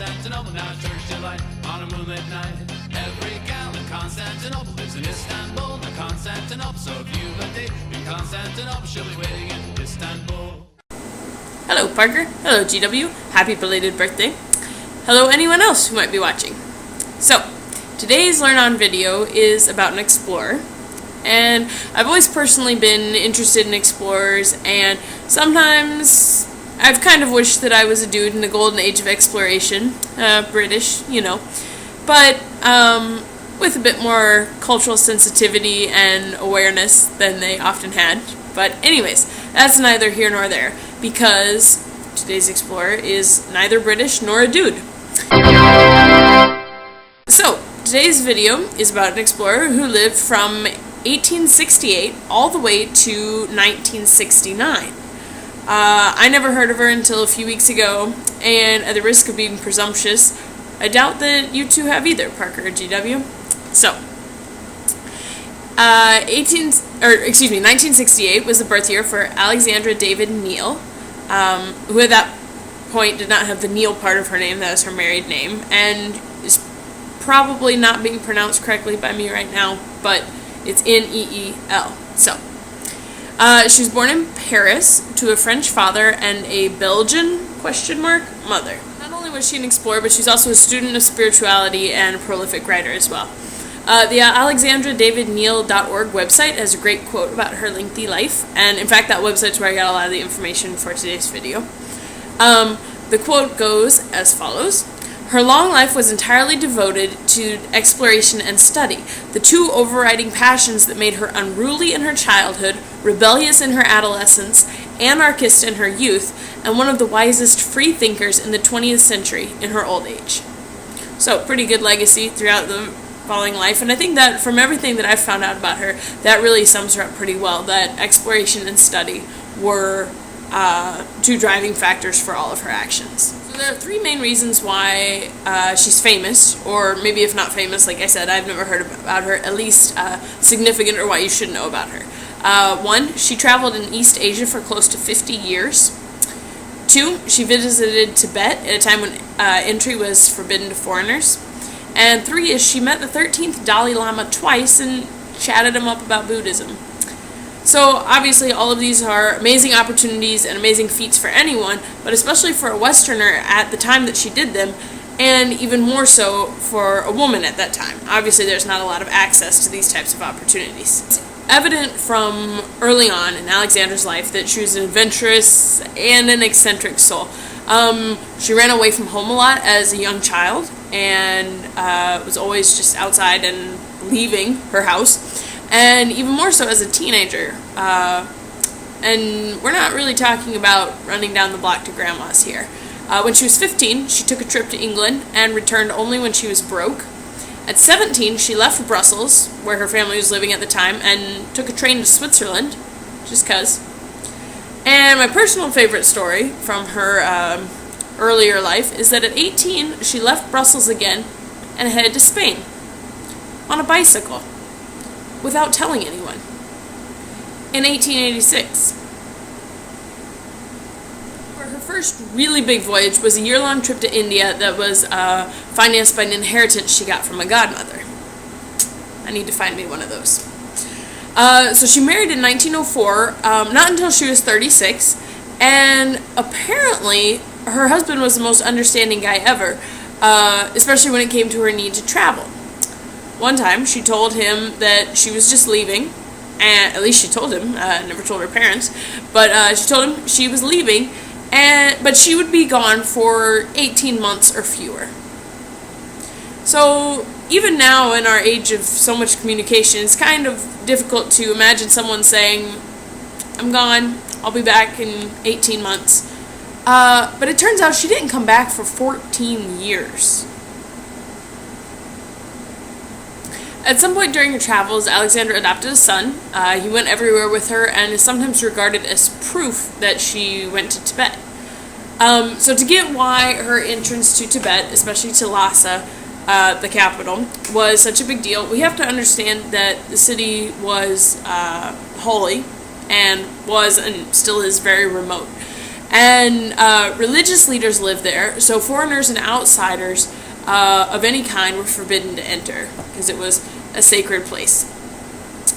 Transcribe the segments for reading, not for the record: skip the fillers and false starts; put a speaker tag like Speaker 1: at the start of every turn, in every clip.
Speaker 1: Constantinople, now church delight on a moonlit night. Every gal in Constantinople lives in Istanbul, not Constantinople. So if you've a date in Constantinople, she'll be waiting in Istanbul.
Speaker 2: Hello, Parker. Hello, GW. Happy belated birthday. Hello, anyone else who might be watching. So, today's Learn On video is about an explorer. And I've always personally been interested in explorers, and sometimes I've kind of wished that I was a dude in the golden age of exploration. British, you know. But with a bit more cultural sensitivity and awareness than they often had. But anyways, that's neither here nor there, because today's explorer is neither British nor a dude. So, today's video is about an explorer who lived from 1868 all the way to 1969. I never heard of her until a few weeks ago, and at the risk of being presumptuous, I doubt that you two have either, Parker or GW. So, 1968 was the birth year for Alexandra David-Neel, who at that point did not have the Neil part of her name. That was her married name, and is probably not being pronounced correctly by me right now, but it's N-E-E-L. So, she was born in Paris to a French father and a Belgian mother. Not only was she an explorer, but she's also a student of spirituality and a prolific writer as well. The AlexandraDavidNeel.org website has a great quote about her lengthy life, and in fact that website's where I got a lot of the information for today's video. The quote goes as follows: "Her long life was entirely devoted to exploration and study, the two overriding passions that made her unruly in her childhood, rebellious in her adolescence, anarchist in her youth, and one of the wisest free thinkers in the 20th century in her old age." So, pretty good legacy throughout the following life, and I think that from everything that I've found out about her, that really sums her up pretty well, that exploration and study were two driving factors for all of her actions. So there are three main reasons why she's famous, or maybe if not famous, like I said, I've never heard about her, at least significant, or why you should know about her. One, she traveled in East Asia for close to 50 years. Two, she visited Tibet at a time when entry was forbidden to foreigners. And three is she met the 13th Dalai Lama twice and chatted him up about Buddhism. So obviously all of these are amazing opportunities and amazing feats for anyone, but especially for a Westerner at the time that she did them, and even more so for a woman at that time. Obviously there's not a lot of access to these types of opportunities. It's evident from early on in Alexandra's life that she was an adventurous and an eccentric soul. She ran away from home a lot as a young child, and was always just outside and leaving her house, and even more so as a teenager. And we're not really talking about running down the block to grandma's here. When she was 15, she took a trip to England and returned only when she was broke. At 17, she left Brussels, where her family was living at the time, and took a train to Switzerland, just 'cause. And my personal favorite story from her earlier life is that at 18, she left Brussels again and headed to Spain on a bicycle without telling anyone in 1886. Her first really big voyage was a year-long trip to India that was financed by an inheritance she got from a godmother. I need to find me one of those. So she married in 1904, not until she was 36, and apparently her husband was the most understanding guy ever, especially when it came to her need to travel. One time, she told him that she was just leaving, and at least she told him, never told her parents, but she told him she was leaving, but she would be gone for 18 months or fewer. So, even now in our age of so much communication, it's kind of difficult to imagine someone saying, "I'm gone, I'll be back in 18 months. But it turns out she didn't come back for 14 years. At some point during her travels, Alexandra adopted a son. He went everywhere with her and is sometimes regarded as proof that she went to Tibet. So to get why her entrance to Tibet, especially to Lhasa, the capital, was such a big deal, we have to understand that the city was holy and was and still is very remote. And religious leaders lived there, so foreigners and outsiders of any kind were forbidden to enter, because it was a sacred place.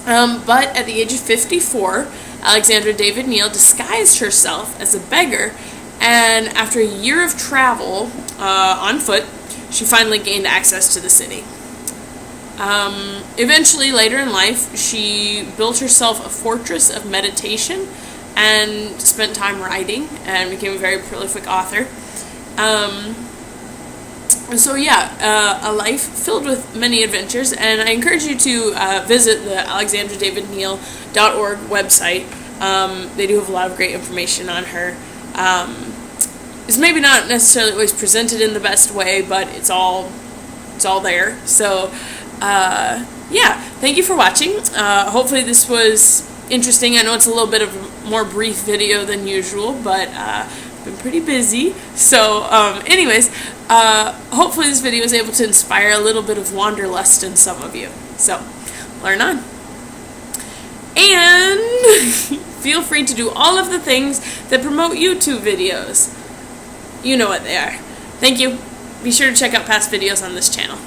Speaker 2: But at the age of 54, Alexandra David-Neel disguised herself as a beggar, and after a year of travel on foot, she finally gained access to the city. Eventually, later in life, she built herself a fortress of meditation and spent time writing and became a very prolific author. A life filled with many adventures, and I encourage you to visit the alexandradavidneel.org website. They do have a lot of great information on her. It's maybe not necessarily always presented in the best way, but it's all there. So, thank you for watching. Hopefully this was interesting. I know it's a little bit of a more brief video than usual, but I've been pretty busy. So, hopefully this video is able to inspire a little bit of wanderlust in some of you. So, learn on. And feel free to do all of the things that promote YouTube videos. You know what they are. Thank you. Be sure to check out past videos on this channel.